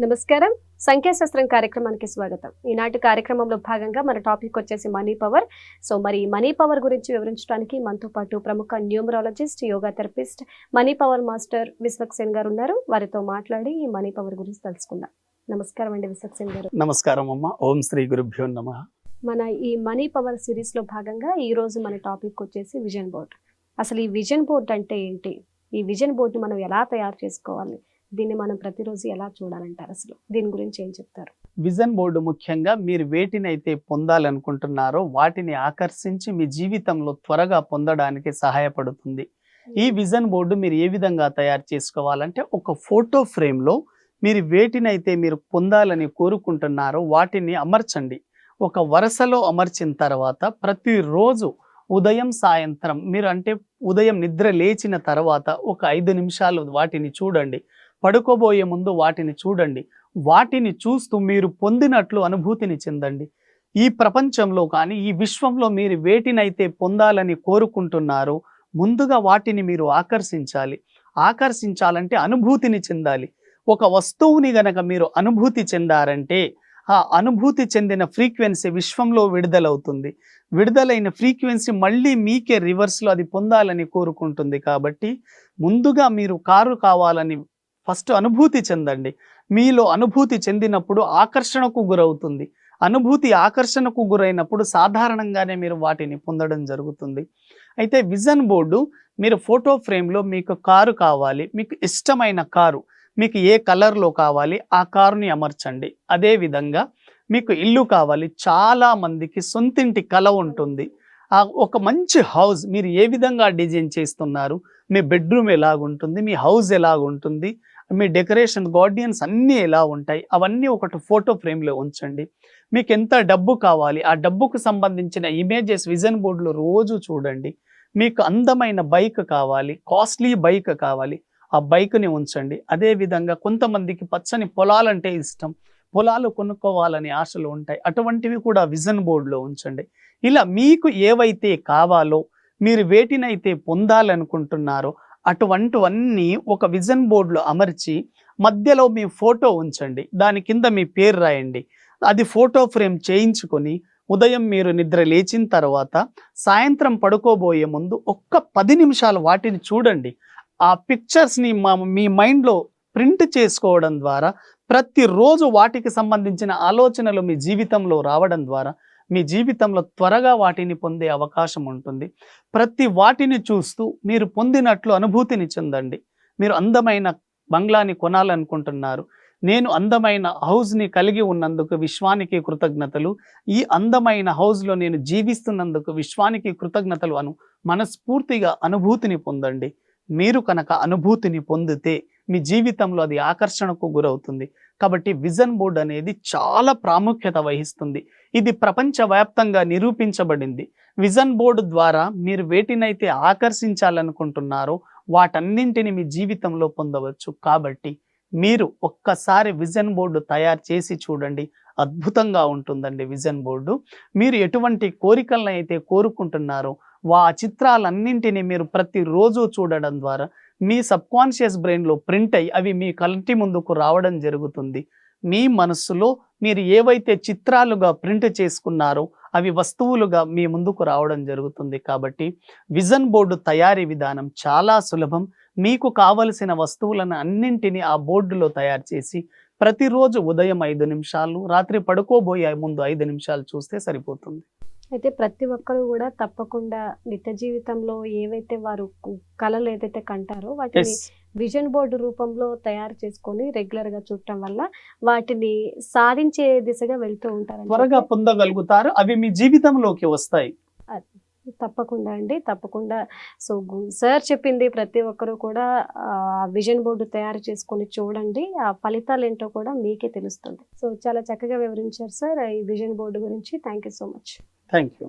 నమస్కారం. సంఖ్యాశాస్త్రం కార్యక్రమానికి స్వాగతం. ఈనాటి కార్యక్రమంలో భాగంగా మన టాపిక్ వచ్చేసి మనీ పవర్. సో మరి మనీ పవర్ గురించి వివరించడానికి మనతో పాటు ప్రముఖ numerologist, yoga therapist, money power master Vishwaksen గారు ఉన్నారు. వారితో మాట్లాడి ఈ మనీ పవర్ గురించి తెలుసుకుందాం. నమస్కారం అండి విశ్వక్సేన్ గారు. నమస్కారం అమ్మ. ఓం శ్రీ గురుభ్యో నమః. మన ఈ మనీ పవర్ సిరీస్ లో భాగంగా ఈ రోజు మన టాపిక్ వచ్చేసి విజన్ బోర్డ్. అసలు ఈ విజన్ బోర్డ్ అంటే ఏంటి? ఈ విజన్ బోర్డు మనం ఎలా తయారు చేసుకోవాలి? దీన్ని మనం ప్రతిరోజు ఎలా చూడాలంటారు? అసలు దీని గురించి ఏం చెప్తారు? విజన్ బోర్డు ముఖ్యంగా మీరు వేటినైతే పొందాలనుకుంటున్నారో వాటిని ఆకర్షించి మీ జీవితంలో త్వరగా పొందడానికి సహాయపడుతుంది. ఈ విజన్ బోర్డు మీరు ఏ విధంగా తయారు చేసుకోవాలంటే, ఒక ఫోటో ఫ్రేమ్లో మీరు వేటినైతే మీరు పొందాలని కోరుకుంటున్నారో వాటిని అమర్చండి. ఒక వరుసలో అమర్చిన తర్వాత ప్రతిరోజు ఉదయం సాయంత్రం ఉదయం నిద్ర లేచిన తర్వాత ఒక 5 నిమిషాలు వాటిని చూడండి. పడుకోబోయే ముందు వాటిని చూడండి. వాటిని చూస్తూ మీరు పొందినట్లు అనుభూతిని చెందండి. ఈ ప్రపంచంలో కానీ ఈ విశ్వంలో మీరు వేటినైతే పొందాలని కోరుకుంటున్నారో ముందుగా వాటిని మీరు ఆకర్షించాలంటే అనుభూతిని చెందాలి. ఒక వస్తువుని గనక మీరు అనుభూతి చెందారంటే ఆ అనుభూతి చెందిన ఫ్రీక్వెన్సీ విశ్వంలో విడుదలవుతుంది. విడుదలైన ఫ్రీక్వెన్సీ మళ్ళీ మీకే రివర్స్లో అది పొందాలని కోరుకుంటుంది. కాబట్టి ముందుగా మీరు కారు కావాలని ఫస్ట్ అనుభూతి చెందండి. మీలో అనుభూతి చెందినప్పుడు ఆకర్షణకు గురవుతుంది. ఆకర్షణకు గురైనప్పుడు సాధారణంగానే మీరు వాటిని పొందడం జరుగుతుంది. అయితే విజన్ బోర్డు మీరు ఫోటో ఫ్రేమ్లో మీకు కారు కావాలి, మీకు ఇష్టమైన కారు, మీకు ఏ కలర్లో కావాలి ఆ కారుని అమర్చండి. అదేవిధంగా మీకు ఇల్లు కావాలి. చాలా మందికి సొంతింటి కల ఉంటుంది. ఒక మంచి హౌస్ మీరు ఏ విధంగా డిజైన్ చేస్తున్నారు, మీ బెడ్రూమ్ ఎలాగుంటుంది, మీ హౌస్ ఎలాగుంటుంది, మీ డెకరేషన్ గార్డియన్స్ అన్నీ ఎలా ఉంటాయి, అవన్నీ ఒకటి ఫోటో ఫ్రేమ్లో ఉంచండి. మీకు ఎంత డబ్బు కావాలి, ఆ డబ్బుకు సంబంధించిన ఇమేజెస్ విజన్ బోర్డులో రోజు చూడండి. మీకు అందమైన బైక్ కావాలి, కాస్ట్లీ బైక్ కావాలి, ఆ బైక్ని ఉంచండి. అదేవిధంగా కొంతమందికి పచ్చని పొలాలంటే ఇష్టం, పొలాలు కొనుక్కోవాలని ఆశలు ఉంటాయి, అటువంటివి కూడా విజన్ బోర్డులో ఉంచండి. ఇలా మీకు ఏవైతే కావాలో, మీరు వేటినైతే పొందాలనుకుంటున్నారో అటువంటివన్నీ ఒక విజన్ బోర్డులో అమర్చి మధ్యలో మీ ఫోటో ఉంచండి. దాని కింద మీ పేరు రాయండి. అది ఫోటో ఫ్రేమ్ చేయించుకొని ఉదయం మీరు నిద్ర లేచిన తర్వాత సాయంత్రం పడుకోబోయే ముందు ఒక్క 10 నిమిషాలు వాటిని చూడండి. ఆ పిక్చర్స్ని మీ మైండ్లో ప్రింట్ చేసుకోవడం ద్వారా ప్రతిరోజు వాటికి సంబంధించిన ఆలోచనలు మీ జీవితంలో రావడం ద్వారా మీ జీవితంలో త్వరగా వాటిని పొందే అవకాశం ఉంటుంది. ప్రతి వాటిని చూస్తూ మీరు పొందినట్లు అనుభూతిని చెందండి. మీరు అందమైన బంగ్లాని కొనాలనుకుంటున్నారు, నేను అందమైన హౌస్ని కలిగి ఉన్నందుకు విశ్వానికి కృతజ్ఞతలు, ఈ అందమైన హౌస్లో నేను జీవిస్తున్నందుకు విశ్వానికి కృతజ్ఞతలు అను మనస్ఫూర్తిగా అనుభూతిని పొందండి. మీరు కనుక అనుభూతిని పొందితే మీ జీవితంలో అది ఆకర్షణకు గురవుతుంది. కాబట్టి విజన్ బోర్డ్ అనేది చాలా ప్రాముఖ్యత వహిస్తుంది. ఇది ప్రపంచవ్యాప్తంగా నిరూపించబడింది. విజన్ బోర్డు ద్వారా మీరు వేటినైతే ఆకర్షించాలనుకుంటున్నారో వాటన్నింటిని మీ జీవితంలో పొందవచ్చు. కాబట్టి మీరు ఒక్కసారి విజన్ బోర్డు తయారు చేసి చూడండి, అద్భుతంగా ఉంటుందండి విజన్ బోర్డు. మీరు ఎటువంటి కోరికలను అయితే కోరుకుంటున్నారో ఆ చిత్రాలన్నింటినీ మీరు ప్రతిరోజు చూడడం ద్వారా మీ సబ్కాన్షియస్ బ్రెయిన్లో ప్రింట్ అయ్యి అవి మీ కంటి ముందుకు రావడం జరుగుతుంది. మీ మనస్సులో మీరు ఏవైతే చిత్రాలుగా ప్రింట్ చేసుకున్నారో అవి వస్తువులుగా మీ ముందుకు రావడం జరుగుతుంది. కాబట్టి విజన్ బోర్డు తయారీ విధానం చాలా సులభం. మీకు కావలసిన వస్తువులను అన్నింటినీ ఆ బోర్డులో తయారు చేసి ప్రతిరోజు ఉదయం 5 నిమిషాలు, రాత్రి పడుకోబోయే ముందు 5 నిమిషాలు చూస్తే సరిపోతుంది. అయితే ప్రతి ఒక్కరు కూడా తప్పకుండా నిత్య జీవితంలో ఏవైతే వారు కళలు ఏదైతే కంటారో వాటిని విజన్ బోర్డు రూపంలో తయారు చేసుకొని రెగ్యులర్ గా చూడటం వల్ల వాటిని సాధించే దిశగా వెళ్తూ ఉంటారు, త్వరగా పొందగలుగుతారు, అవి మీ జీవితంలోకి వస్తాయి. తప్పకుండా అండి, తప్పకుండా. సో సార్ చెప్పింది ప్రతి ఒక్కరు కూడా విజన్ బోర్డు తయారు చేసుకొని చూడండి, ఆ ఫలితాలు ఏంటో కూడా మీకే తెలుస్తుంది. సో చాలా చక్కగా వివరించారు సార్ ఈ విజన్ బోర్డు గురించి. Thank you so much. Thank you.